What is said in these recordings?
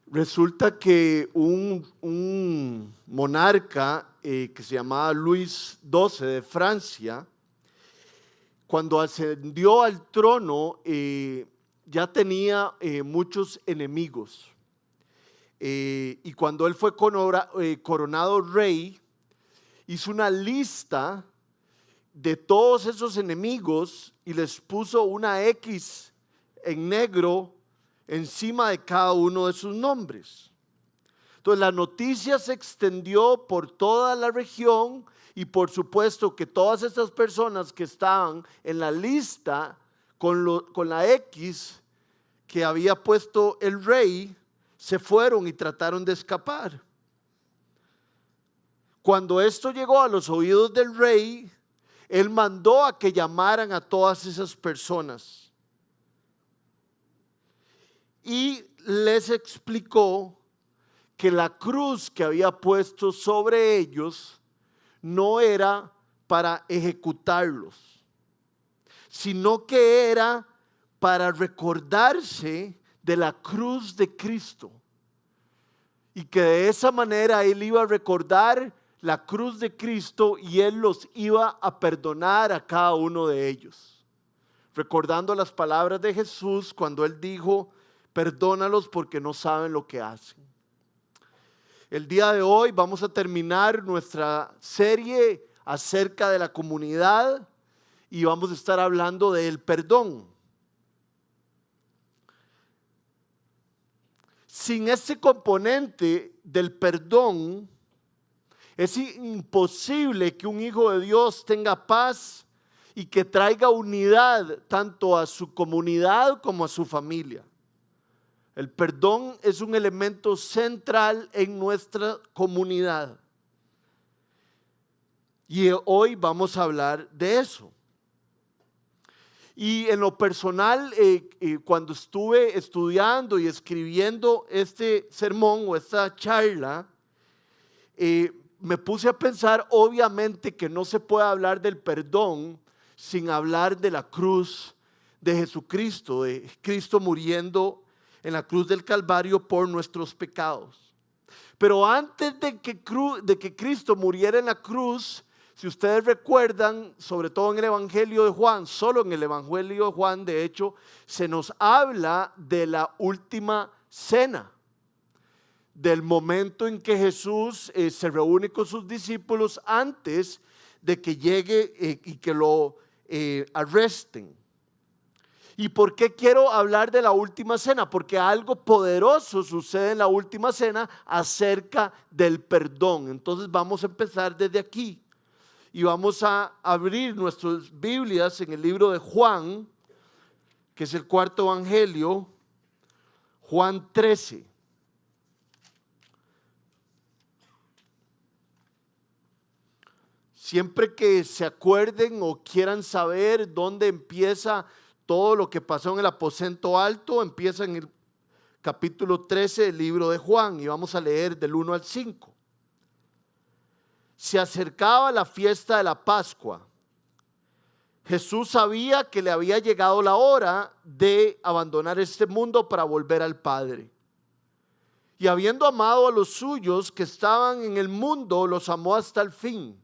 Resulta que un monarca que se llamaba Luis XII de Francia, cuando ascendió al trono, ya tenía muchos enemigos. Y cuando él fue coronado rey, hizo una lista de todos esos enemigos y les puso una X en negro encima de cada uno de sus nombres. Entonces la noticia se extendió por toda la región y por supuesto que todas estas personas que estaban en la lista con la X que había puesto el rey se fueron y trataron de escapar. Cuando esto llegó a los oídos del rey, él mandó a que llamaran a todas esas personas y les explicó que la cruz que había puesto sobre ellos no era para ejecutarlos, sino que era para recordarse de la cruz de Cristo y que de esa manera él iba a recordar la cruz de Cristo y él los iba a perdonar a cada uno de ellos, recordando las palabras de Jesús cuando él dijo: perdónalos porque no saben lo que hacen. El día de hoy vamos a terminar nuestra serie acerca de la comunidad y vamos a estar hablando del perdón. Sin ese componente del perdón, es imposible que un hijo de Dios tenga paz y que traiga unidad tanto a su comunidad como a su familia. El perdón es un elemento central en nuestra comunidad. Y hoy vamos a hablar de eso. Y en lo personal, cuando estuve estudiando y escribiendo este sermón o esta charla, me puse a pensar, obviamente, que no se puede hablar del perdón sin hablar de la cruz de Jesucristo, de Cristo muriendo en la cruz del Calvario por nuestros pecados. Pero antes de que Cristo muriera en la cruz, si ustedes recuerdan, sobre todo en el Evangelio de Juan, solo en el Evangelio de Juan, de hecho, se nos habla de la última cena, del momento en que Jesús se reúne con sus discípulos antes de que llegue y que lo arresten. ¿Y por qué quiero hablar de la última cena? Porque algo poderoso sucede en la última cena acerca del perdón. Entonces vamos a empezar desde aquí y vamos a abrir nuestras Biblias en el libro de Juan, que es el cuarto evangelio, Juan 13. Siempre que se acuerden o quieran saber dónde empieza todo lo que pasó en el aposento alto, empieza en el capítulo 13 del libro de Juan y vamos a leer del 1 al 5. Se acercaba la fiesta de la Pascua. Jesús sabía que le había llegado la hora de abandonar este mundo para volver al Padre. Y habiendo amado a los suyos que estaban en el mundo, los amó hasta el fin.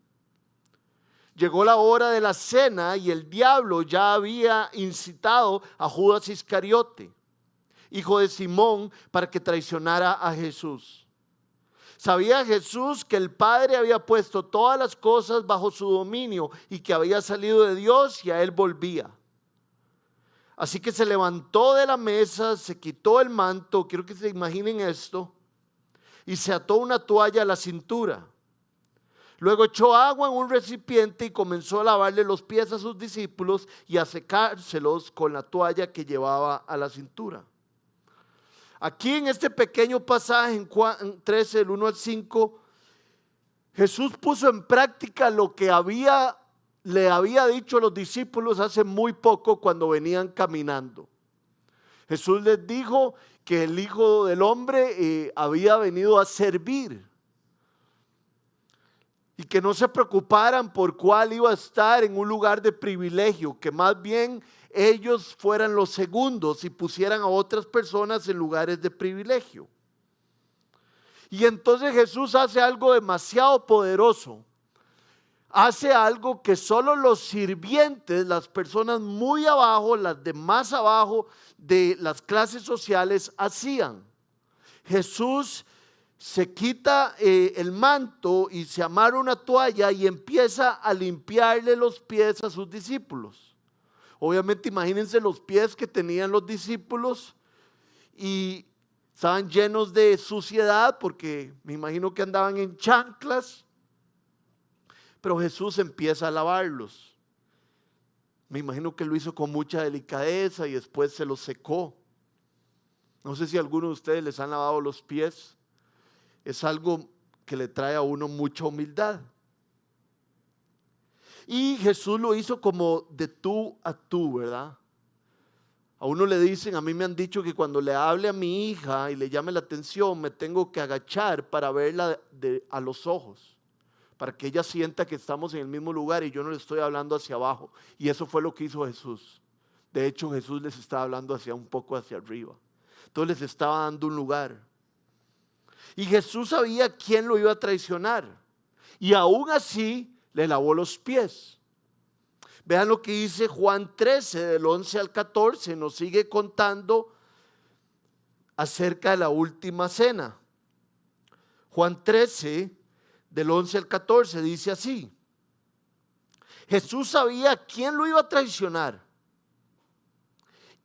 Llegó la hora de la cena y el diablo ya había incitado a Judas Iscariote, hijo de Simón, para que traicionara a Jesús. Sabía Jesús que el Padre había puesto todas las cosas bajo su dominio y que había salido de Dios y a él volvía. Así que se levantó de la mesa, se quitó el manto, quiero que se imaginen esto, y se ató una toalla a la cintura. Luego echó agua en un recipiente y comenzó a lavarle los pies a sus discípulos y a secárselos con la toalla que llevaba a la cintura. Aquí en este pequeño pasaje en Juan 13, del 1 al 5, Jesús puso en práctica lo que le había dicho a los discípulos hace muy poco cuando venían caminando. Jesús les dijo que el Hijo del Hombre había venido a servir. Y que no se preocuparan por cuál iba a estar en un lugar de privilegio, que más bien ellos fueran los segundos y pusieran a otras personas en lugares de privilegio. Y entonces Jesús hace algo demasiado poderoso. Hace algo que solo los sirvientes, las personas muy abajo, las de más abajo de las clases sociales hacían. Jesús se quita el manto y se amarra una toalla y empieza a limpiarle los pies a sus discípulos. Obviamente imagínense los pies que tenían los discípulos y estaban llenos de suciedad porque me imagino que andaban en chanclas. Pero Jesús empieza a lavarlos. Me imagino que lo hizo con mucha delicadeza y después se los secó. No sé si a alguno de ustedes les han lavado los pies. Es algo que le trae a uno mucha humildad. Y Jesús lo hizo como de tú a tú, ¿verdad? A uno le dicen, a mí me han dicho que cuando le hable a mi hija y le llame la atención, me tengo que agachar para verla a los ojos, para que ella sienta que estamos en el mismo lugar y yo no le estoy hablando hacia abajo. Y eso fue lo que hizo Jesús. De hecho, Jesús les estaba hablando un poco hacia arriba. Entonces les estaba dando un lugar. Y Jesús sabía quién lo iba a traicionar. Y aún así le lavó los pies. Vean lo que dice Juan 13, del 11 al 14. Nos sigue contando acerca de la última cena. Juan 13, del 11 al 14, dice así. Jesús sabía quién lo iba a traicionar.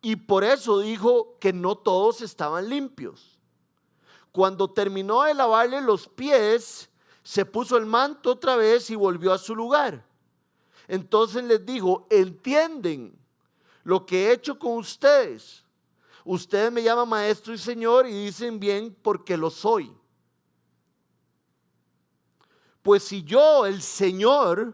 Y por eso dijo que no todos estaban limpios. Cuando terminó de lavarle los pies, se puso el manto otra vez y volvió a su lugar. Entonces les dijo, ¿entienden lo que he hecho con ustedes? Ustedes me llaman maestro y señor y dicen bien porque lo soy. Pues si yo, el Señor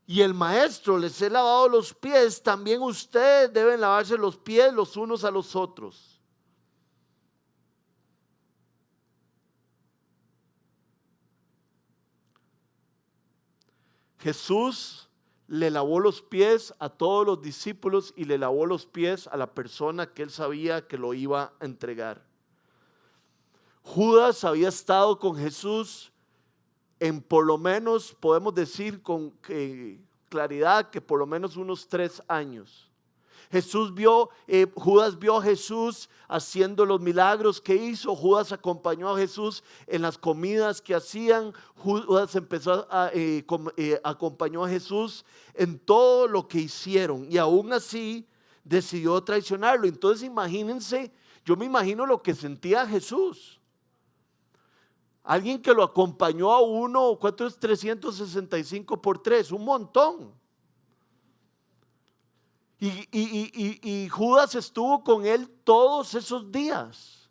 y el Maestro, les he lavado los pies, también ustedes deben lavarse los pies los unos a los otros. Jesús le lavó los pies a todos los discípulos y le lavó los pies a la persona que él sabía que lo iba a entregar. Judas había estado con Jesús en por lo menos, podemos decir con claridad que por lo menos unos 3 años. Judas vio a Jesús haciendo los milagros que hizo. Judas acompañó a Jesús en las comidas que hacían. Judas acompañó a Jesús en todo lo que hicieron y aún así decidió traicionarlo. Entonces imagínense, yo me imagino lo que sentía Jesús. Alguien que lo acompañó a uno, ¿cuánto es 365 por 3? Un montón. Y Judas estuvo con él todos esos días.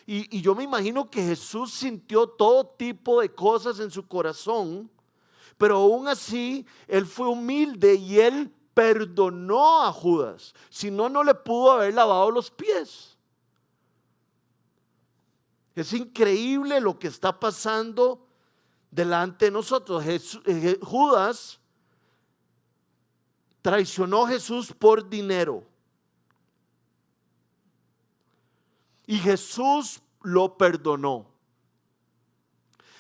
Y yo me imagino que Jesús sintió todo tipo de cosas en su corazón, pero aún así él fue humilde y él perdonó a Judas. Si no, no le pudo haber lavado los pies. Es increíble lo que está pasando delante de nosotros. Judas traicionó a Jesús por dinero. Y Jesús lo perdonó.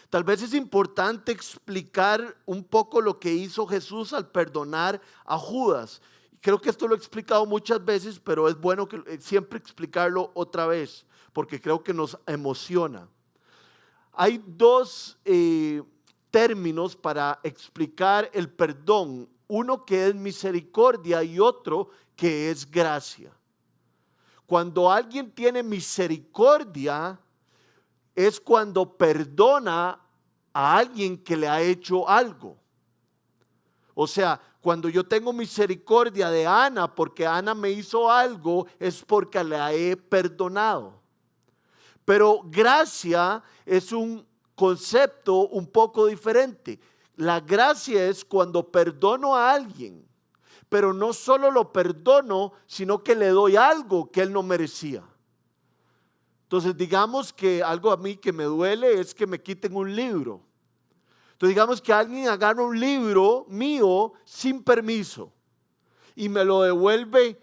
Tal vez es importante explicar un poco lo que hizo Jesús al perdonar a Judas. Creo que esto lo he explicado muchas veces, pero es bueno siempre explicarlo otra vez, porque creo que nos emociona. Hay 2 términos para explicar el perdón. Uno que es misericordia y otro que es gracia. Cuando alguien tiene misericordia, es cuando perdona a alguien que le ha hecho algo. O sea, cuando yo tengo misericordia de Ana porque Ana me hizo algo, es porque la he perdonado. Pero gracia es un concepto un poco diferente. La gracia es cuando perdono a alguien, pero no solo lo perdono, sino que le doy algo que él no merecía. Entonces digamos que algo a mí que me duele es que me quiten un libro. Entonces digamos que alguien agarra un libro mío sin permiso y me lo devuelve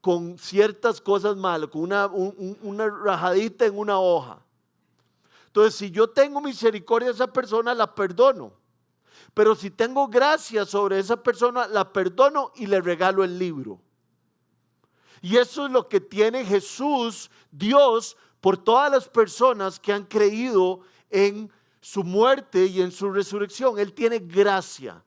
con ciertas cosas malas, con una rajadita en una hoja. Entonces, si yo tengo misericordia de esa persona, la perdono. Pero si tengo gracia sobre esa persona, la perdono y le regalo el libro. Y eso es lo que tiene Jesús, Dios, por todas las personas que han creído en su muerte y en su resurrección. Él tiene gracia.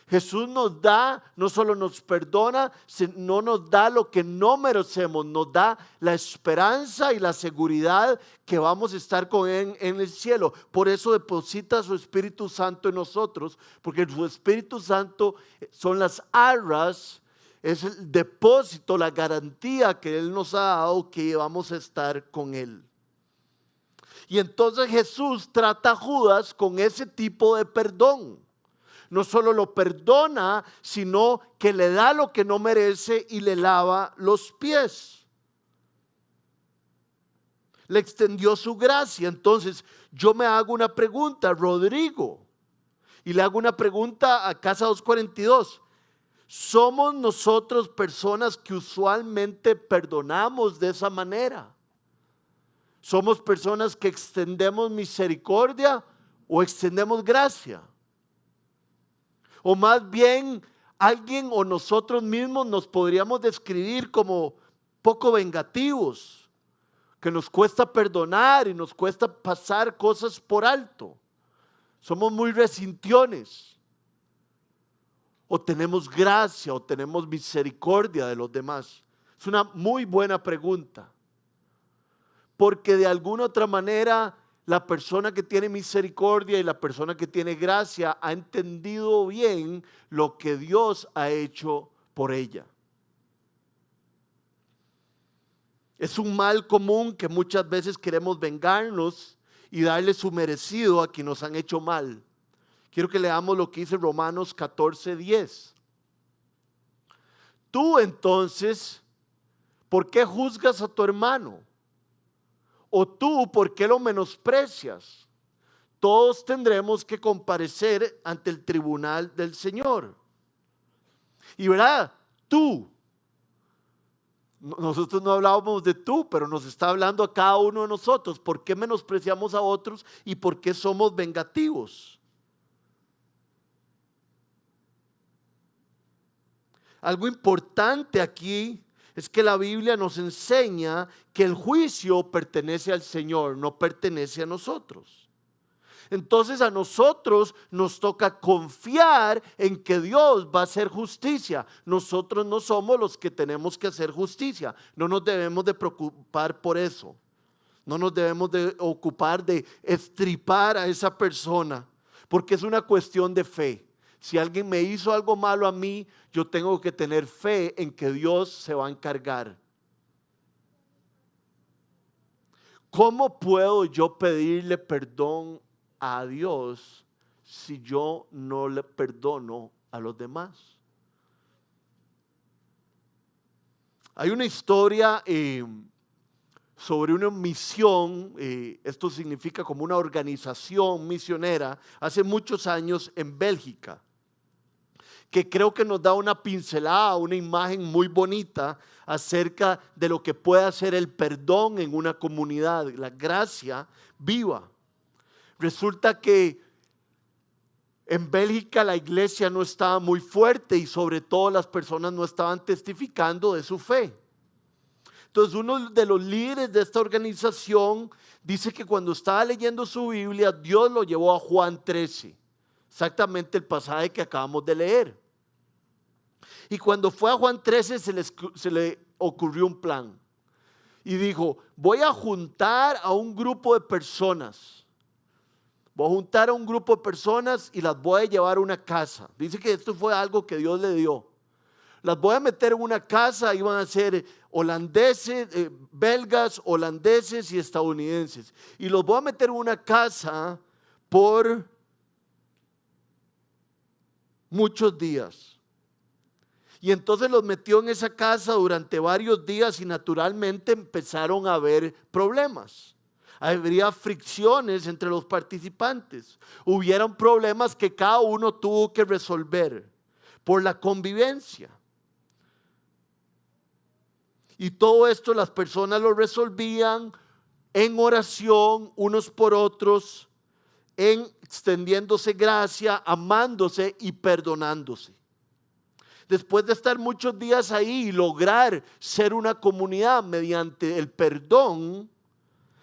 Jesús nos da, no solo nos perdona, no nos da lo que no merecemos, nos da la esperanza y la seguridad que vamos a estar con Él en el cielo. Por eso deposita su Espíritu Santo en nosotros, porque su Espíritu Santo son las arras, es el depósito, la garantía que Él nos ha dado que vamos a estar con Él. Y entonces Jesús trata a Judas con ese tipo de perdón. No solo lo perdona, sino que le da lo que no merece y le lava los pies. Le extendió su gracia. Entonces yo me hago una pregunta, Rodrigo, y le hago una pregunta a Casa 242. ¿Somos nosotros personas que usualmente perdonamos de esa manera? ¿Somos personas que extendemos misericordia o extendemos gracia? O más bien alguien o nosotros mismos nos podríamos describir como poco vengativos, que nos cuesta perdonar y nos cuesta pasar cosas por alto. Somos muy resintiones. O tenemos gracia o tenemos misericordia de los demás. Es una muy buena pregunta. Porque de alguna otra manera la persona que tiene misericordia y la persona que tiene gracia ha entendido bien lo que Dios ha hecho por ella. Es un mal común que muchas veces queremos vengarnos y darle su merecido a quienes nos han hecho mal. Quiero que leamos lo que dice Romanos 14:10. Tú entonces, ¿por qué juzgas a tu hermano? ¿O tú por qué lo menosprecias? Todos tendremos que comparecer ante el tribunal del Señor. Y verdad, tú, nosotros no hablábamos de tú, pero nos está hablando a cada uno de nosotros. ¿Por qué menospreciamos a otros y por qué somos vengativos? Algo importante aquí es que la Biblia nos enseña que el juicio pertenece al Señor, no pertenece a nosotros. Entonces a nosotros nos toca confiar en que Dios va a hacer justicia. Nosotros no somos los que tenemos que hacer justicia. No nos debemos de preocupar por eso. No nos debemos de ocupar de estripar a esa persona, porque es una cuestión de fe. Si alguien me hizo algo malo a mí, yo tengo que tener fe en que Dios se va a encargar. ¿Cómo puedo yo pedirle perdón a Dios si yo no le perdono a los demás? Hay una historia sobre una misión, esto significa como una organización misionera, hace muchos años en Bélgica, que creo que nos da una pincelada, una imagen muy bonita acerca de lo que puede hacer el perdón en una comunidad, la gracia viva. Resulta que en Bélgica la iglesia no estaba muy fuerte y sobre todo las personas no estaban testificando de su fe. Entonces uno de los líderes de esta organización dice que cuando estaba leyendo su Biblia, Dios lo llevó a Juan 13, exactamente el pasaje que acabamos de leer. Y cuando fue a Juan 13 se le ocurrió un plan. Y dijo, voy a juntar a un grupo de personas. Voy a juntar a un grupo de personas y las voy a llevar a una casa. Dice que esto fue algo que Dios le dio. Las voy a meter en una casa, iban a ser holandeses, belgas, holandeses y estadounidenses. Y los voy a meter en una casa por muchos días. Y entonces los metió en esa casa durante varios días y naturalmente empezaron a haber problemas. Habría fricciones entre los participantes. Hubieron problemas que cada uno tuvo que resolver por la convivencia. Y todo esto las personas lo resolvían en oración unos por otros, en extendiéndose gracia, amándose y perdonándose. Después de estar muchos días ahí y lograr ser una comunidad mediante el perdón,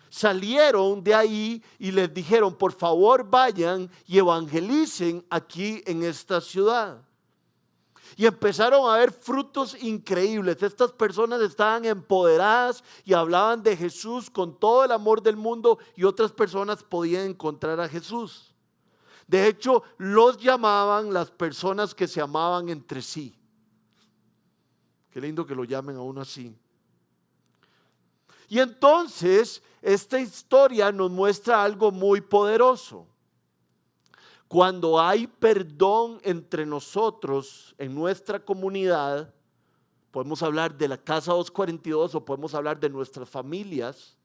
salieron de ahí y les dijeron: por favor vayan y evangelicen aquí en esta ciudad. Y empezaron a ver frutos increíbles. Estas personas estaban empoderadas y hablaban de Jesús con todo el amor del mundo, y otras personas podían encontrar a Jesús. De hecho, los llamaban las personas que se amaban entre sí. Qué lindo que lo llamen a uno así. Y entonces, esta historia nos muestra algo muy poderoso. Cuando hay perdón entre nosotros en nuestra comunidad, podemos hablar de la Casa 242 o podemos hablar de nuestras familias,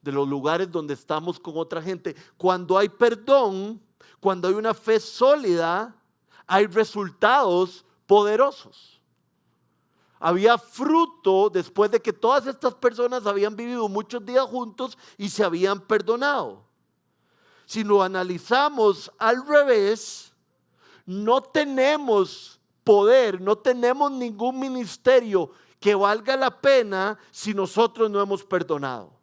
de los lugares donde estamos con otra gente. Cuando hay perdón, cuando hay una fe sólida, hay resultados poderosos. Había fruto después de que todas estas personas habían vivido muchos días juntos y se habían perdonado. Si lo analizamos al revés, no tenemos poder, no tenemos ningún ministerio que valga la pena si nosotros no hemos perdonado.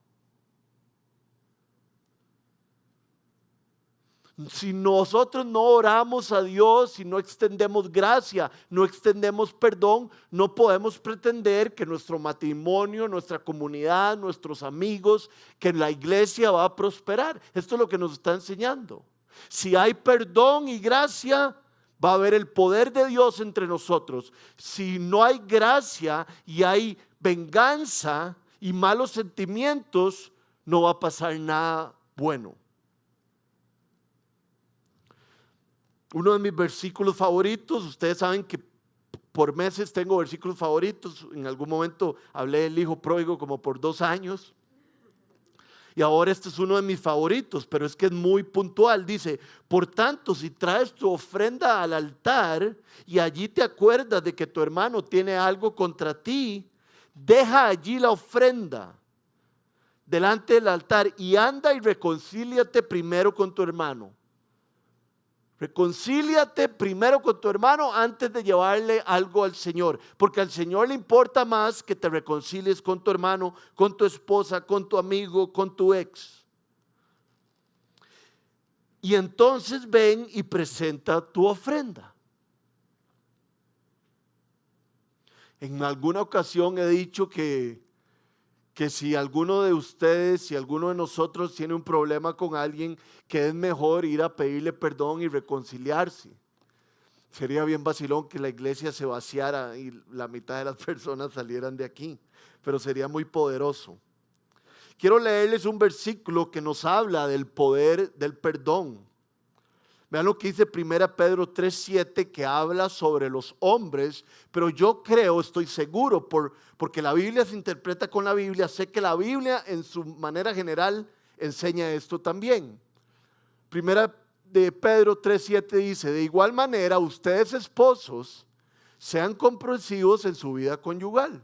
Si nosotros no oramos a Dios, si no extendemos gracia, no extendemos perdón, no podemos pretender que nuestro matrimonio, nuestra comunidad, nuestros amigos, que la iglesia va a prosperar. Esto es lo que nos está enseñando. Si hay perdón y gracia, va a haber el poder de Dios entre nosotros. Si no hay gracia y hay venganza y malos sentimientos, no va a pasar nada bueno. Uno de mis versículos favoritos, ustedes saben que por meses tengo versículos favoritos. En algún momento hablé del hijo pródigo como por 2 años. Y ahora este es uno de mis favoritos, pero es que es muy puntual. Dice: por tanto, si traes tu ofrenda al altar y allí te acuerdas de que tu hermano tiene algo contra ti, deja allí la ofrenda delante del altar y anda y reconcíliate primero con tu hermano. Reconcíliate primero con tu hermano antes de llevarle algo al Señor, porque al Señor le importa más que te reconcilies con tu hermano, con tu esposa, con tu amigo, con tu ex. Y entonces ven y presenta tu ofrenda. En alguna ocasión he dicho que si alguno de ustedes, si alguno de nosotros tiene un problema con alguien, que es mejor ir a pedirle perdón y reconciliarse. Sería bien vacilón que la iglesia se vaciara y la mitad de las personas salieran de aquí, pero sería muy poderoso. Quiero leerles un versículo que nos habla del poder del perdón. Vean lo que dice 1 Pedro 3:7, que habla sobre los hombres, pero yo creo, estoy seguro, porque la Biblia se interpreta con la Biblia, sé que la Biblia en su manera general enseña esto también. 1 de Pedro 3:7 dice: de igual manera ustedes esposos sean comprensivos en su vida conyugal,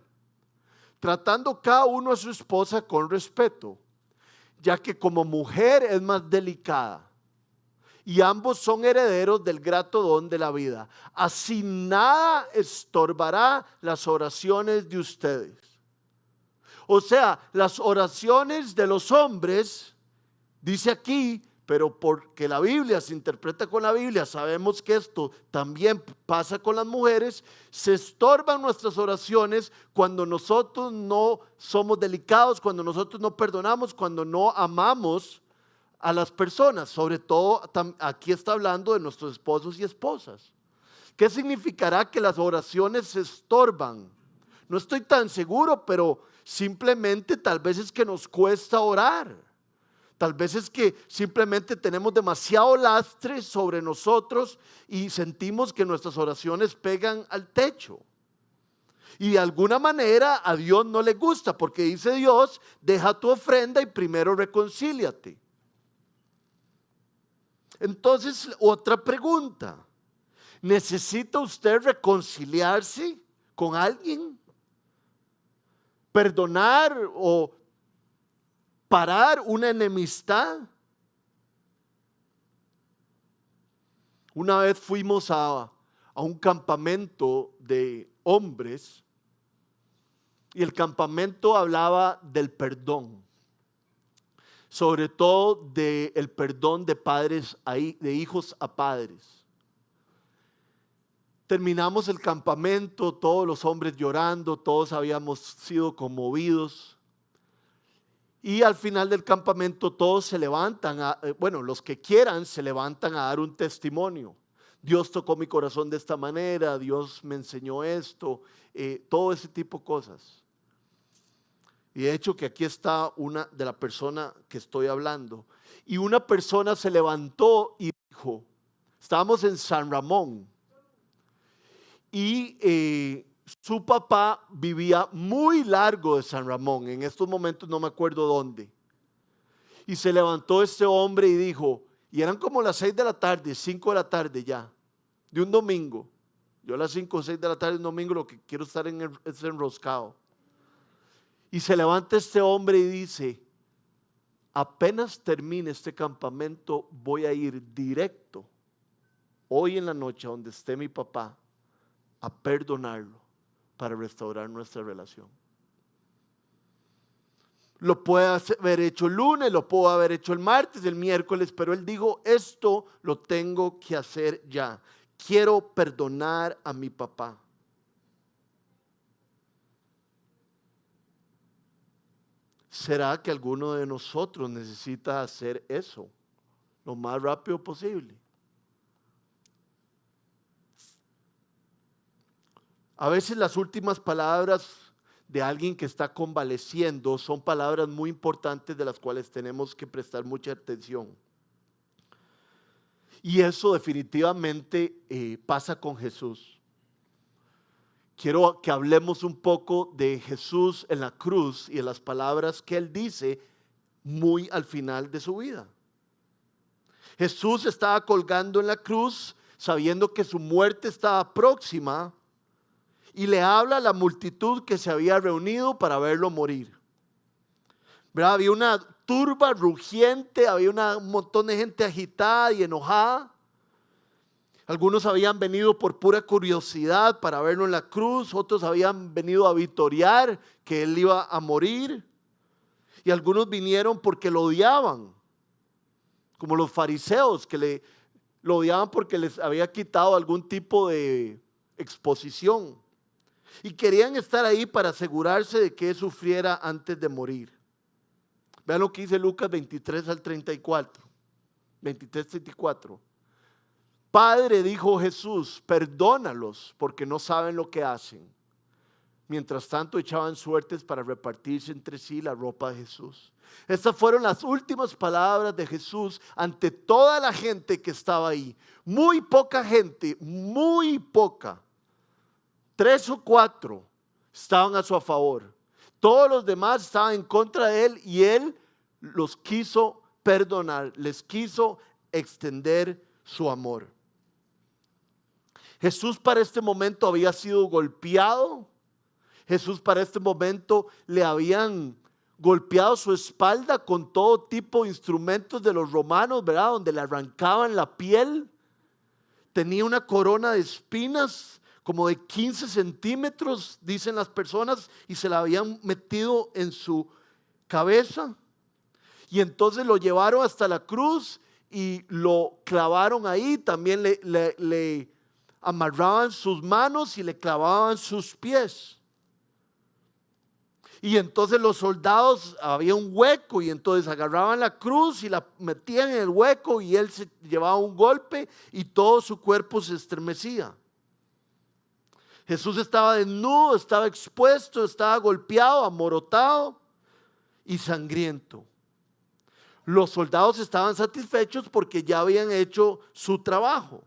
tratando cada uno a su esposa con respeto, ya que como mujer es más delicada y ambos son herederos del grato don de la vida. Así nada estorbará las oraciones de ustedes. O sea, las oraciones de los hombres, dice aquí, pero porque la Biblia se interpreta con la Biblia, sabemos que esto también pasa con las mujeres. Se estorban nuestras oraciones cuando nosotros no somos delicados, cuando nosotros no perdonamos, cuando no amamos a las personas. Sobre todo aquí está hablando de nuestros esposos y esposas. ¿Qué significará que las oraciones se estorban? No estoy tan seguro, pero simplemente tal vez es que nos cuesta orar. Tal vez es que simplemente tenemos demasiado lastre sobre nosotros y sentimos que nuestras oraciones pegan al techo. Y de alguna manera a Dios no le gusta, porque dice Dios: deja tu ofrenda y primero reconcíliate. Entonces, otra pregunta: ¿necesita usted reconciliarse con alguien? perdonar o parar una enemistad. Una vez fuimos a un campamento de hombres y el campamento hablaba del perdón, sobre todo del perdón de padres de hijos a padres. Terminamos el campamento, todos los hombres llorando, todos habíamos sido conmovidos. Y al final del campamento todos se levantan, los que quieran se levantan a dar un testimonio. Dios tocó mi corazón de esta manera, Dios me enseñó esto, todo ese tipo de cosas. Y de hecho que aquí está una de la persona que estoy hablando. Y una persona se levantó y dijo, estábamos en San Ramón, y su papá vivía muy largo de San Ramón, en estos momentos no me acuerdo dónde. Y se levantó este hombre y dijo, y eran como las 6 de la tarde, 5 de la tarde ya, de un domingo. Yo a las 5 o 6 de la tarde de un domingo lo que quiero estar es enroscado. Y se levanta este hombre y dice, apenas termine este campamento voy a ir directo hoy en la noche a donde esté mi papá a perdonarlo para restaurar nuestra relación. Lo puede haber hecho el lunes, lo puedo haber hecho el martes, el miércoles, pero él dijo, esto lo tengo que hacer ya. Quiero perdonar a mi papá. ¿Será que alguno de nosotros necesita hacer eso lo más rápido posible? A veces las últimas palabras de alguien que está convaleciendo son palabras muy importantes de las cuales tenemos que prestar mucha atención. Y eso definitivamente pasa con Jesús. Quiero que hablemos un poco de Jesús en la cruz y de las palabras que Él dice muy al final de su vida. Jesús estaba colgando en la cruz sabiendo que su muerte estaba próxima y le habla a la multitud que se había reunido para verlo morir. ¿Verdad? Había una turba rugiente, había un montón de gente agitada y enojada. Algunos habían venido por pura curiosidad para verlo en la cruz, otros habían venido a vitorear que él iba a morir, y algunos vinieron porque lo odiaban, como los fariseos que lo odiaban porque les había quitado algún tipo de exposición y querían estar ahí para asegurarse de que él sufriera antes de morir. Vean lo que dice Lucas 23 al 34, 23, 34. Padre, dijo Jesús, perdónalos porque no saben lo que hacen. Mientras tanto echaban suertes para repartirse entre sí la ropa de Jesús. Estas fueron las últimas palabras de Jesús ante toda la gente que estaba ahí. Muy poca gente, muy poca. 3 o 4 estaban a su favor. Todos los demás estaban en contra de él y él los quiso perdonar, les quiso extender su amor. Jesús para este momento había sido golpeado. Jesús para este momento le habían golpeado su espalda con todo tipo de instrumentos de los romanos, ¿verdad? Donde le arrancaban la piel. Tenía una corona de espinas como de 15 centímetros, dicen las personas, y se la habían metido en su cabeza. Y entonces lo llevaron hasta la cruz y lo clavaron ahí. También le amarraban sus manos y le clavaban sus pies. Y entonces los soldados, había un hueco y entonces agarraban la cruz y la metían en el hueco y él se llevaba un golpe y todo su cuerpo se estremecía. Jesús estaba desnudo, estaba expuesto, estaba golpeado, amorotado y sangriento. Los soldados estaban satisfechos porque ya habían hecho su trabajo.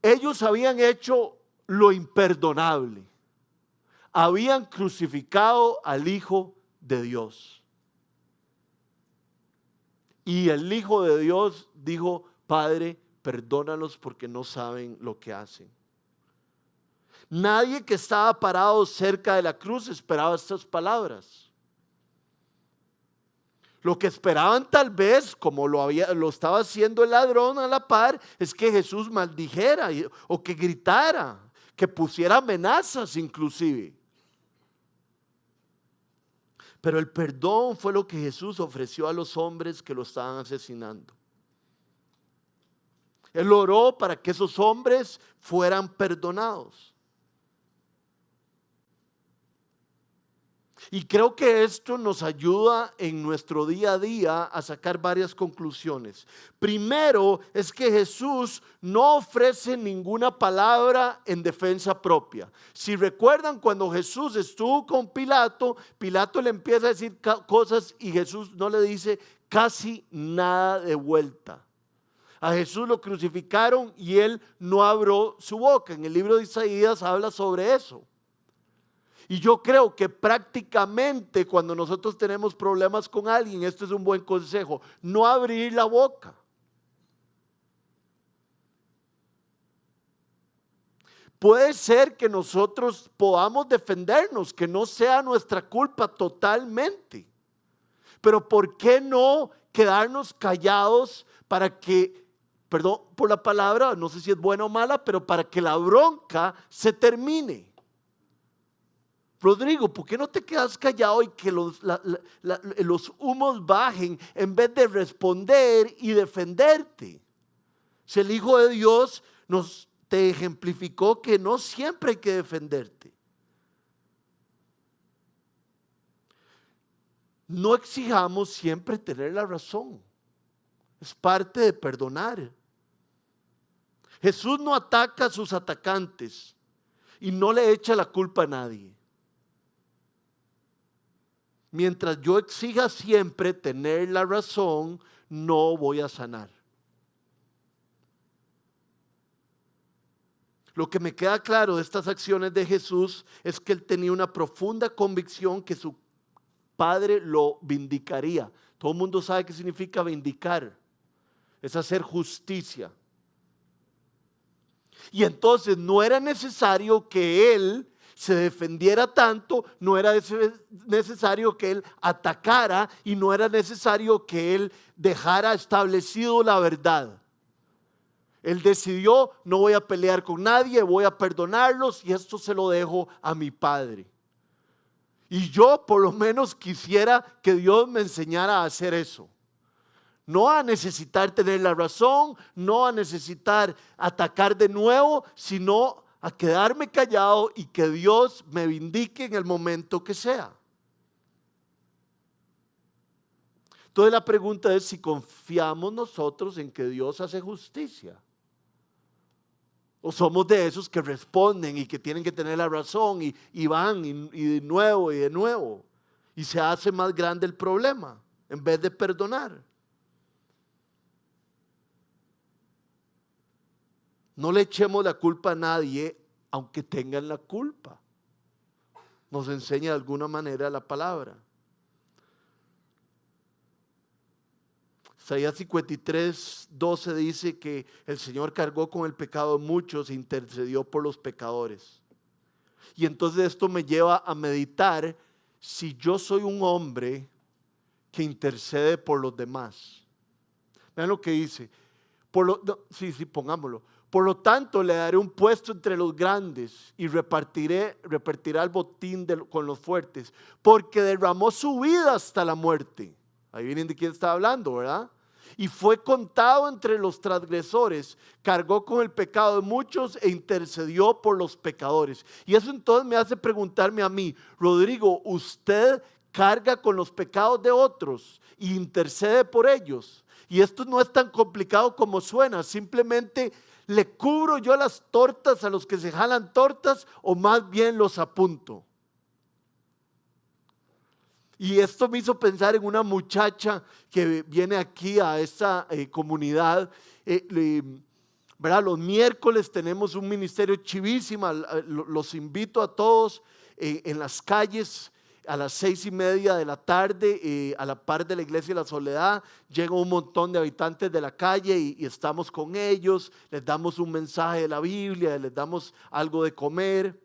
Ellos habían hecho lo imperdonable. Habían crucificado al Hijo de Dios. Y el Hijo de Dios dijo, Padre, perdónalos porque no saben lo que hacen. Nadie que estaba parado cerca de la cruz esperaba estas palabras. Lo que esperaban tal vez, como lo estaba haciendo el ladrón a la par, es que Jesús maldijera o que gritara, que pusiera amenazas inclusive. Pero el perdón fue lo que Jesús ofreció a los hombres que lo estaban asesinando. Él oró para que esos hombres fueran perdonados. Y creo que esto nos ayuda en nuestro día a día a sacar varias conclusiones. Primero es que Jesús no ofrece ninguna palabra en defensa propia. Si recuerdan, cuando Jesús estuvo con Pilato, Pilato le empieza a decir cosas y Jesús no le dice casi nada de vuelta. A Jesús lo crucificaron y él no abrió su boca. En el libro de Isaías habla sobre eso. Y yo creo que prácticamente cuando nosotros tenemos problemas con alguien, esto es un buen consejo: no abrir la boca. Puede ser que nosotros podamos defendernos, que no sea nuestra culpa totalmente. Pero ¿por qué no quedarnos callados para que, perdón por la palabra, no sé si es buena o mala, pero para que la bronca se termine? Rodrigo, ¿por qué no te quedas callado y que los humos bajen en vez de responder y defenderte? Si el Hijo de Dios te ejemplificó que no siempre hay que defenderte. No exijamos siempre tener la razón. Es parte de perdonar. Jesús no ataca a sus atacantes y no le echa la culpa a nadie. Mientras yo exija siempre tener la razón, no voy a sanar. Lo que me queda claro de estas acciones de Jesús es que él tenía una profunda convicción que su Padre lo vindicaría. Todo el mundo sabe qué significa vindicar. Es hacer justicia. Y entonces no era necesario que él se defendiera tanto, no era necesario que él atacara y no era necesario que él dejara establecido la verdad. Él decidió: no voy a pelear con nadie, voy a perdonarlos y esto se lo dejo a mi Padre. Y yo por lo menos quisiera que Dios me enseñara a hacer eso. No a necesitar tener la razón, no a necesitar atacar de nuevo, sino a quedarme callado y que Dios me vindique en el momento que sea. Entonces la pregunta es si confiamos nosotros en que Dios hace justicia. O somos de esos que responden y que tienen que tener la razón y van y de nuevo y de nuevo. Y se hace más grande el problema en vez de perdonar. No le echemos la culpa a nadie, aunque tengan la culpa. Nos enseña de alguna manera la palabra. Isaías 53:12 dice que el Señor cargó con el pecado de muchos e intercedió por los pecadores. Y entonces esto me lleva a meditar si yo soy un hombre que intercede por los demás. Vean lo que dice. Pongámoslo. Por lo tanto, le daré un puesto entre los grandes y repartirá el botín con los fuertes, porque derramó su vida hasta la muerte. Ahí vienen de quién está hablando, ¿verdad? Y fue contado entre los transgresores, cargó con el pecado de muchos e intercedió por los pecadores. Y eso entonces me hace preguntarme a mí: Rodrigo, ¿usted carga con los pecados de otros e intercede por ellos? Y esto no es tan complicado como suena, simplemente ¿le cubro yo las tortas a los que se jalan tortas o más bien los apunto? Y esto me hizo pensar en una muchacha que viene aquí a esta comunidad. ¿Verdad? Los miércoles tenemos un ministerio chivísima. Los invito a todos en las calles. a las 6:30 de la tarde, a la par de la Iglesia de la Soledad, llega un montón de habitantes de la calle y estamos con ellos, les damos un mensaje de la Biblia, les damos algo de comer.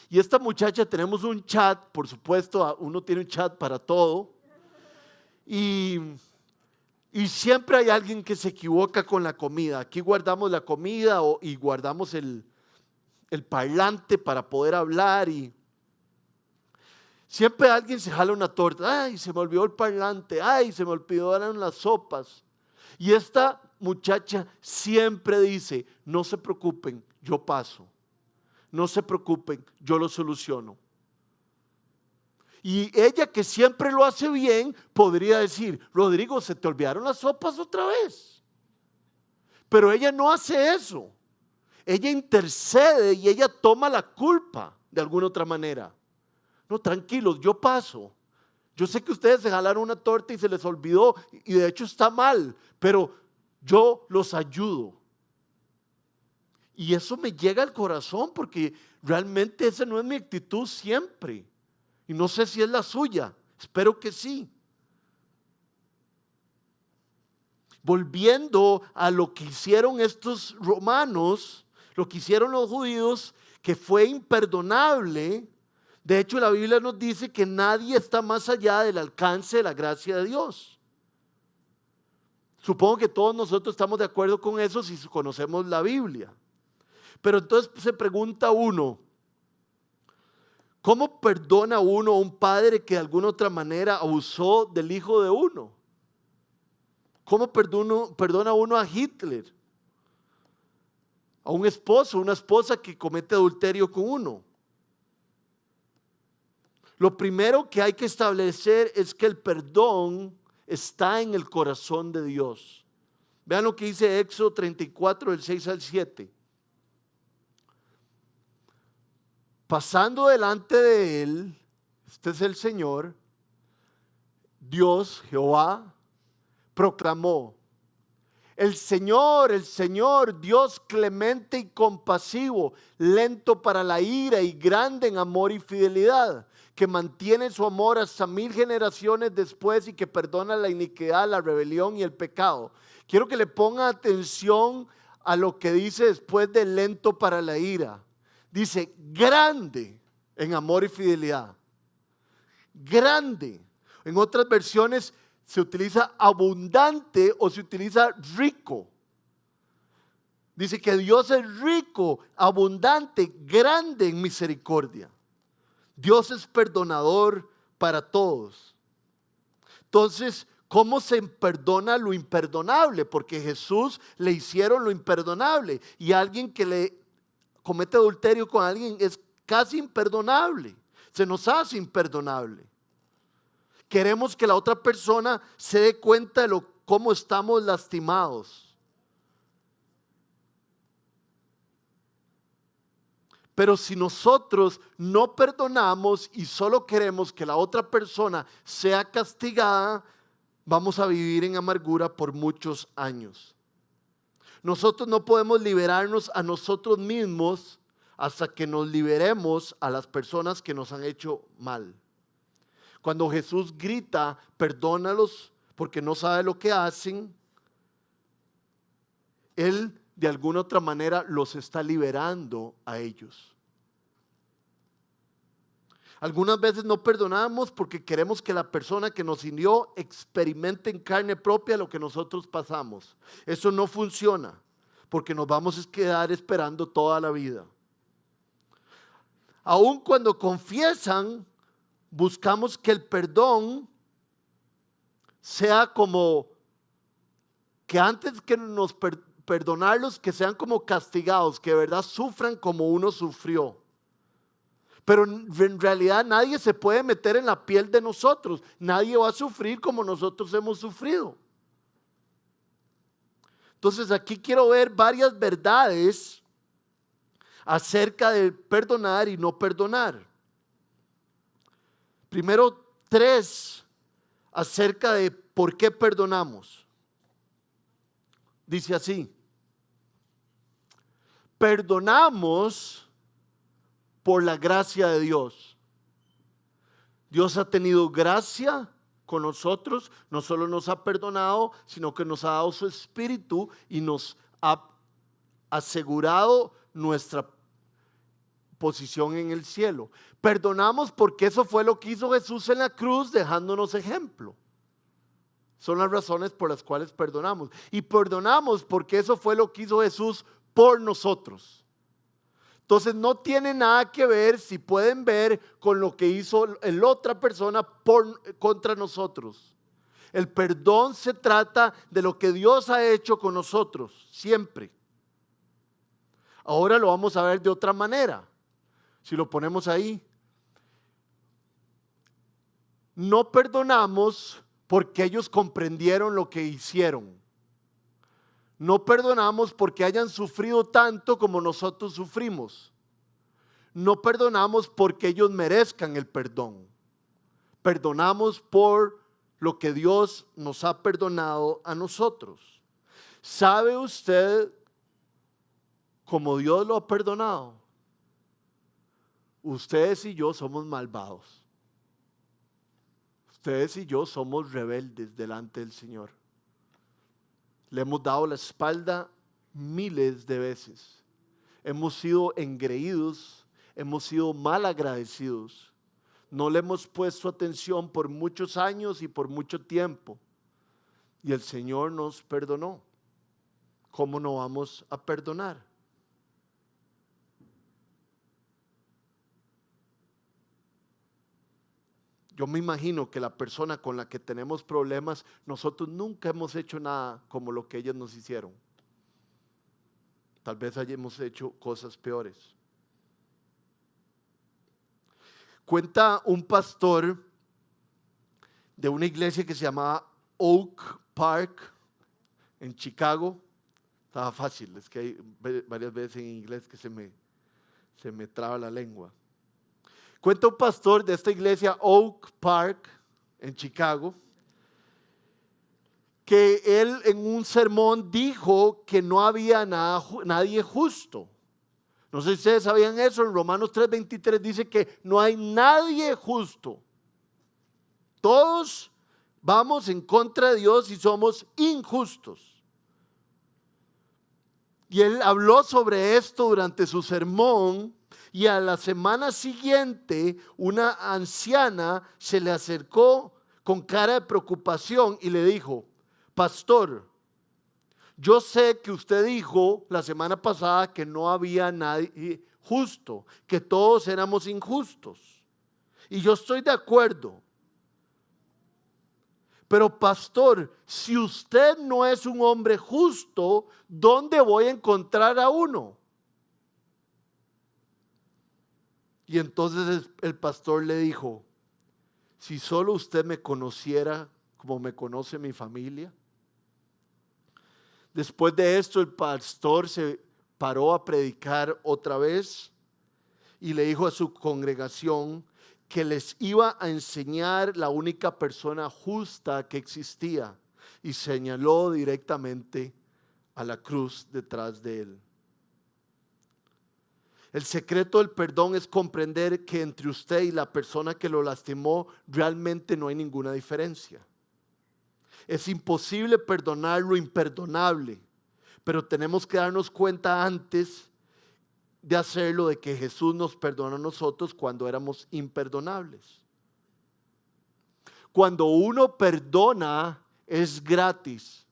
Y esta muchacha, tenemos un chat, por supuesto, uno tiene un chat para todo, y siempre hay alguien que se equivoca con la comida. Aquí guardamos la comida y guardamos el parlante para poder hablar, y siempre alguien se jala una torta. Ay, se me olvidó el parlante. Ay, se me olvidaron las sopas. Y esta muchacha siempre dice: no se preocupen, yo paso. No se preocupen, yo lo soluciono. Y ella, que siempre lo hace bien, podría decir: Rodrigo, se te olvidaron las sopas otra vez. Pero ella no hace eso. Ella intercede y ella toma la culpa de alguna otra manera. No, tranquilos, yo paso. Yo sé que ustedes se jalaron una torta y se les olvidó, y de hecho está mal, pero yo los ayudo. Y eso me llega al corazón, porque realmente esa no es mi actitud siempre. Y no sé si es la suya, espero que sí. Volviendo a lo que hicieron estos romanos, lo que hicieron los judíos, que fue imperdonable. De hecho, la Biblia nos dice que nadie está más allá del alcance de la gracia de Dios. Supongo que todos nosotros estamos de acuerdo con eso si conocemos la Biblia. Pero entonces se pregunta uno: ¿cómo perdona uno a un padre que de alguna otra manera abusó del hijo de uno? ¿Cómo perdona uno a Hitler? A un esposo, una esposa que comete adulterio con uno. Lo primero que hay que establecer es que el perdón está en el corazón de Dios. Vean lo que dice Éxodo 34, del 6 al 7. Pasando delante de él, este es el Señor, Dios, Jehová, proclamó: el Señor, Dios clemente y compasivo, lento para la ira y grande en amor y fidelidad, que mantiene su amor hasta 1000 generaciones después, y que perdona la iniquidad, la rebelión y el pecado. Quiero que le ponga atención a lo que dice después de lento para la ira. Dice: grande en amor y fidelidad. Grande. En otras versiones se utiliza abundante o se utiliza rico. Dice que Dios es rico, abundante, grande en misericordia. Dios es perdonador para todos. Entonces, ¿cómo se perdona lo imperdonable? Porque Jesús le hicieron lo imperdonable, y alguien que le comete adulterio con alguien es casi imperdonable. Se nos hace imperdonable. Queremos que la otra persona se dé cuenta de cómo estamos lastimados. Pero si nosotros no perdonamos y solo queremos que la otra persona sea castigada, vamos a vivir en amargura por muchos años. Nosotros no podemos liberarnos a nosotros mismos hasta que nos liberemos a las personas que nos han hecho mal. Cuando Jesús grita: perdónalos porque no sabe lo que hacen, Él de alguna otra manera los está liberando a ellos. Algunas veces no perdonamos porque queremos que la persona que nos hirió experimente en carne propia lo que nosotros pasamos. Eso no funciona, porque nos vamos a quedar esperando toda la vida. Aun cuando confiesan, buscamos que el perdón sea como que antes que nos perdonarlos, que sean como castigados, que de verdad sufran como uno sufrió. Pero en realidad nadie se puede meter en la piel de nosotros. Nadie va a sufrir como nosotros hemos sufrido. Entonces aquí quiero ver varias verdades acerca de perdonar y no perdonar. Primero, 3 acerca de por qué perdonamos. Dice así: perdonamos por la gracia de Dios. Dios ha tenido gracia con nosotros, no solo nos ha perdonado, sino que nos ha dado su Espíritu y nos ha asegurado nuestra posición en el cielo. Perdonamos porque eso fue lo que hizo Jesús en la cruz, dejándonos ejemplo. Son las razones por las cuales perdonamos. Y perdonamos porque eso fue lo que hizo Jesús por nosotros. Entonces no tiene nada que ver, si pueden ver, con lo que hizo la otra persona contra nosotros. El perdón se trata de lo que Dios ha hecho con nosotros, siempre. Ahora lo vamos a ver de otra manera. Si lo ponemos ahí. No perdonamos porque ellos comprendieron lo que hicieron. No perdonamos porque hayan sufrido tanto como nosotros sufrimos. No perdonamos porque ellos merezcan el perdón. Perdonamos por lo que Dios nos ha perdonado a nosotros. ¿Sabe usted cómo Dios lo ha perdonado? Ustedes y yo somos malvados. Ustedes y yo somos rebeldes delante del Señor. Le hemos dado la espalda miles de veces. Hemos sido engreídos, hemos sido mal agradecidos. No le hemos puesto atención por muchos años y por mucho tiempo. Y el Señor nos perdonó. ¿Cómo no vamos a perdonar? Yo me imagino que la persona con la que tenemos problemas, nosotros nunca hemos hecho nada como lo que ellas nos hicieron. Tal vez hayamos hecho cosas peores. Cuenta un pastor de una iglesia que se llamaba Oak Park en Chicago. Estaba fácil, es que hay varias veces en inglés que se me traba la lengua. Cuenta un pastor de esta iglesia Oak Park en Chicago que él en un sermón dijo que no había nadie justo. No sé si ustedes sabían eso. En Romanos 3:23 dice que no hay nadie justo. Todos vamos en contra de Dios y somos injustos. Y él habló sobre esto durante su sermón. Y a la semana siguiente, una anciana se le acercó con cara de preocupación y le dijo: pastor, yo sé que usted dijo la semana pasada que no había nadie justo, que todos éramos injustos. Y yo estoy de acuerdo. Pero pastor, si usted no es un hombre justo, ¿dónde voy a encontrar a uno? Y entonces el pastor le dijo: si solo usted me conociera como me conoce mi familia. Después de esto el pastor se paró a predicar otra vez y le dijo a su congregación que les iba a enseñar la única persona justa que existía, y señaló directamente a la cruz detrás de él. El secreto del perdón es comprender que entre usted y la persona que lo lastimó realmente no hay ninguna diferencia. Es imposible perdonar lo imperdonable, pero tenemos que darnos cuenta antes de hacerlo de que Jesús nos perdonó a nosotros cuando éramos imperdonables. Cuando uno perdona es gratis,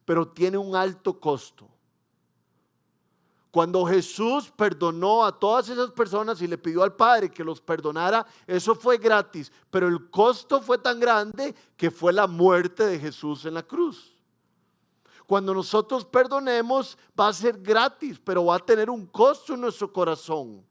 pero tiene un alto costo. Cuando Jesús perdonó a todas esas personas y le pidió al Padre que los perdonara, eso fue gratis, pero el costo fue tan grande que fue la muerte de Jesús en la cruz. Cuando nosotros perdonemos va a ser gratis, pero va a tener un costo en nuestro corazón.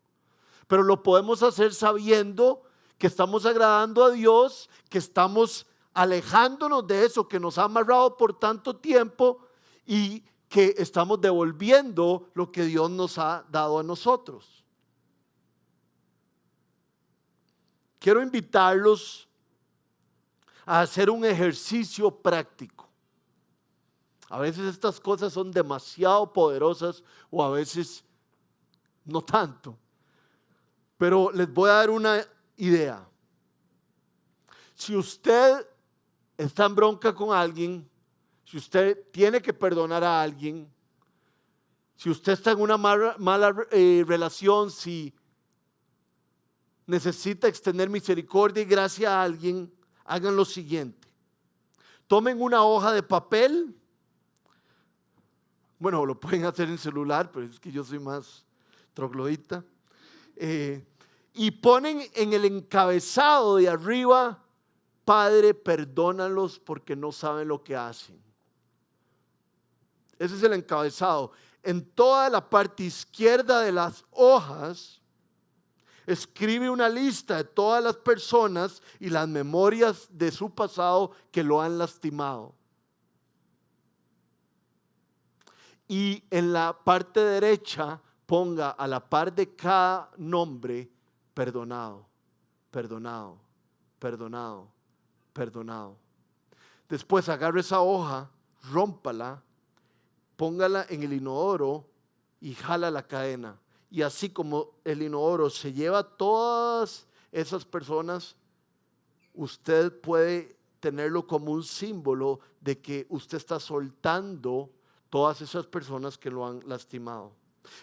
Pero lo podemos hacer sabiendo que estamos agradando a Dios, que estamos alejándonos de eso que nos ha amarrado por tanto tiempo y que estamos devolviendo lo que Dios nos ha dado a nosotros. Quiero invitarlos a hacer un ejercicio práctico. A veces estas cosas son demasiado poderosas o a veces no tanto. Pero les voy a dar una idea. Si usted está en bronca con alguien, si usted tiene que perdonar a alguien, si usted está en una mala relación, si necesita extender misericordia y gracia a alguien, hagan lo siguiente. Tomen una hoja de papel. Bueno, lo pueden hacer en celular, pero es que yo soy más troglodita. Y ponen en el encabezado de arriba: Padre, perdónalos porque no saben lo que hacen. Ese es el encabezado. En toda la parte izquierda de las hojas, escribe una lista de todas las personas y las memorias de su pasado que lo han lastimado. Y en la parte derecha ponga a la par de cada nombre: perdonado, perdonado, perdonado, perdonado. Después agarre esa hoja, rómpala, póngala en el inodoro y jala la cadena. Y así como el inodoro se lleva a todas esas personas, usted puede tenerlo como un símbolo de que usted está soltando todas esas personas que lo han lastimado.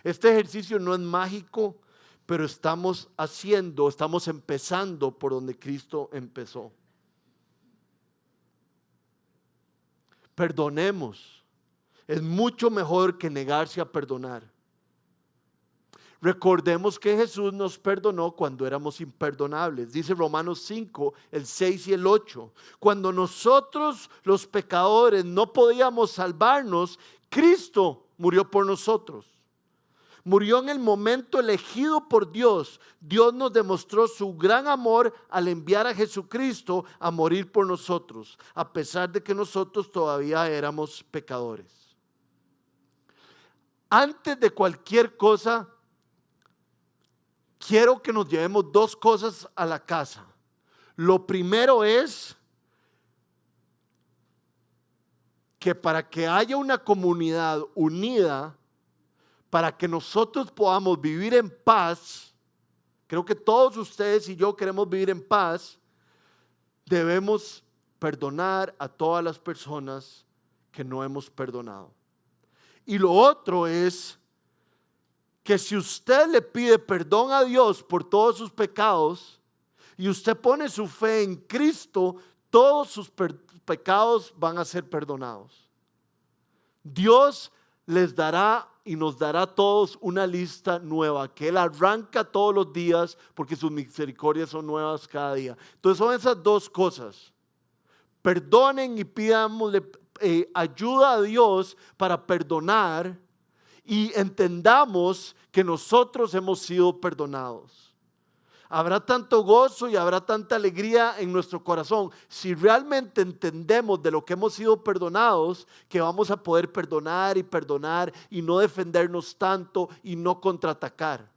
Este ejercicio no es mágico, pero estamos empezando por donde Cristo empezó. Perdonemos. Es mucho mejor que negarse a perdonar. Recordemos que Jesús nos perdonó cuando éramos imperdonables. Dice Romanos 5, el 6 y el 8. Cuando nosotros los pecadores no podíamos salvarnos, Cristo murió por nosotros. Murió en el momento elegido por Dios. Dios nos demostró su gran amor al enviar a Jesucristo a morir por nosotros, a pesar de que nosotros todavía éramos pecadores. Antes de cualquier cosa, quiero que nos llevemos dos cosas a la casa. Lo primero es que para que haya una comunidad unida, para que nosotros podamos vivir en paz, creo que todos ustedes y yo queremos vivir en paz, debemos perdonar a todas las personas que no hemos perdonado. Y lo otro es que si usted le pide perdón a Dios por todos sus pecados y usted pone su fe en Cristo, todos sus pecados van a ser perdonados. Dios les dará y nos dará a todos una lista nueva que Él arranca todos los días porque sus misericordias son nuevas cada día. Entonces son esas dos cosas. Perdonen y pidámosle ayuda a Dios para perdonar y entendamos que nosotros hemos sido perdonados. Habrá tanto gozo y habrá tanta alegría en nuestro corazón si realmente entendemos de lo que hemos sido perdonados, que vamos a poder perdonar y no defendernos tanto y no contraatacar.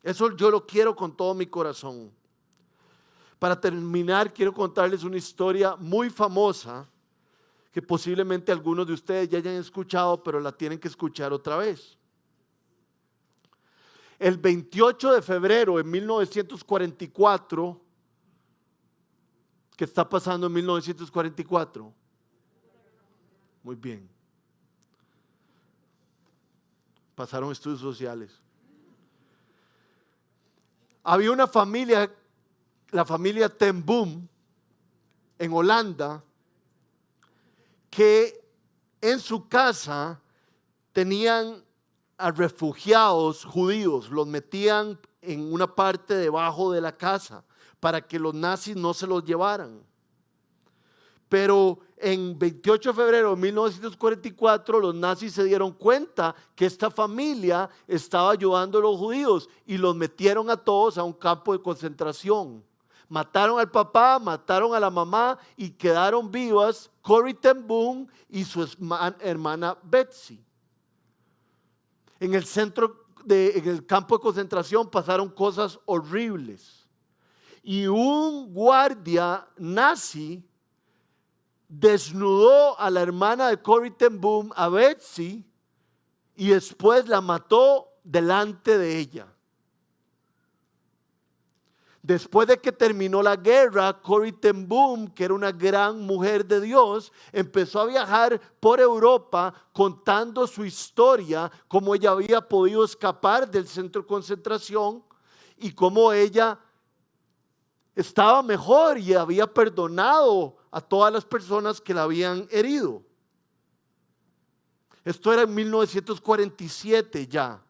Eso yo lo quiero con todo mi corazón. Para terminar, quiero contarles una historia muy famosa que posiblemente algunos de ustedes ya hayan escuchado, pero la tienen que escuchar otra vez. El 28 de febrero de 1944, ¿qué está pasando en 1944? Muy bien. Pasaron estudios sociales. Había una familia, la familia Ten Boom, en Holanda, que en su casa tenían a refugiados judíos, los metían en una parte debajo de la casa para que los nazis no se los llevaran. Pero en 28 de febrero de 1944 los nazis se dieron cuenta que esta familia estaba ayudando a los judíos y los metieron a todos a un campo de concentración. Mataron al papá, mataron a la mamá y quedaron vivas Corrie ten Boom y su hermana Betsy. En el en el campo de concentración pasaron cosas horribles. Y un guardia nazi desnudó a la hermana de Corrie ten Boom, a Betsy, y después la mató delante de ella. Después de que terminó la guerra, Corrie ten Boom, que era una gran mujer de Dios, empezó a viajar por Europa contando su historia, cómo ella había podido escapar del centro de concentración y cómo ella estaba mejor y había perdonado a todas las personas que la habían herido. Esto era en 1947 ya.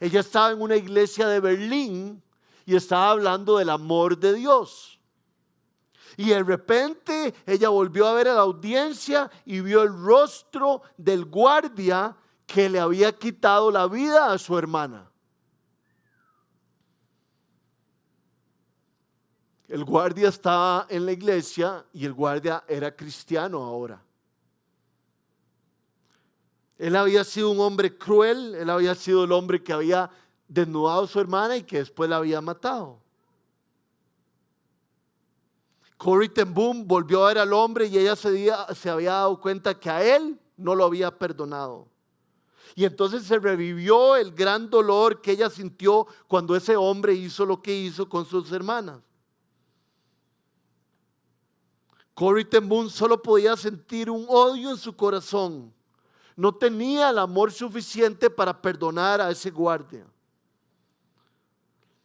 Ella estaba en una iglesia de Berlín y estaba hablando del amor de Dios. Y de repente ella volvió a ver a la audiencia y vio el rostro del guardia que le había quitado la vida a su hermana. El guardia estaba en la iglesia y el guardia era cristiano ahora. Él había sido un hombre cruel, él había sido el hombre que había desnudado a su hermana y que después la había matado. Corrie ten Boom volvió a ver al hombre y ella se había dado cuenta que a él no lo había perdonado. Y entonces se revivió el gran dolor que ella sintió cuando ese hombre hizo lo que hizo con sus hermanas. Corrie ten Boom solo podía sentir un odio en su corazón. No tenía el amor suficiente para perdonar a ese guardia.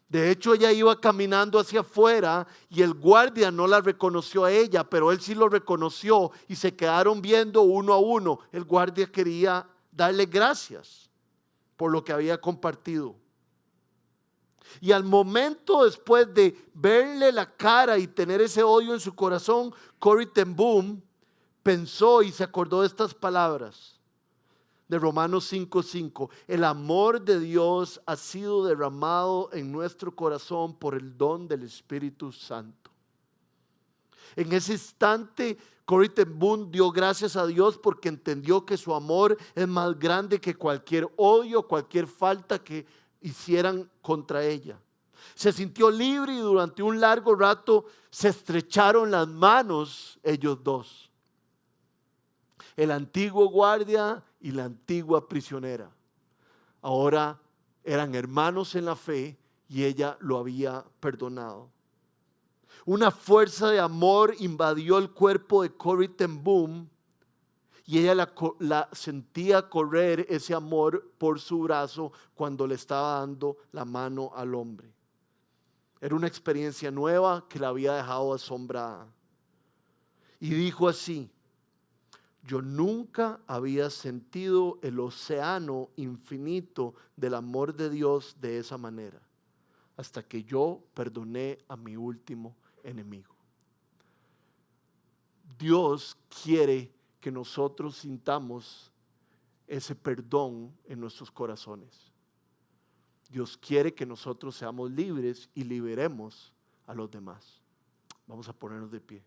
De hecho, ella iba caminando hacia afuera y el guardia no la reconoció a ella, pero él sí lo reconoció y se quedaron viendo uno a uno. El guardia quería darle gracias por lo que había compartido. Y al momento después de verle la cara y tener ese odio en su corazón, Corrie ten Boom pensó y se acordó de estas palabras de Romanos 5:5. El amor de Dios ha sido derramado en nuestro corazón por el don del Espíritu Santo. En ese instante, Corrie ten Boom dio gracias a Dios porque entendió que su amor es más grande que cualquier odio, cualquier falta que hicieran contra ella. Se sintió libre y durante un largo rato se estrecharon las manos ellos dos. El antiguo guardia y la antigua prisionera. Ahora eran hermanos en la fe y ella lo había perdonado. Una fuerza de amor invadió el cuerpo de Corrie ten Boom y ella la sentía correr ese amor por su brazo cuando le estaba dando la mano al hombre. Era una experiencia nueva que la había dejado asombrada. Y dijo así: yo nunca había sentido el océano infinito del amor de Dios de esa manera, hasta que yo perdoné a mi último enemigo. Dios quiere que nosotros sintamos ese perdón en nuestros corazones. Dios quiere que nosotros seamos libres y liberemos a los demás. Vamos a ponernos de pie.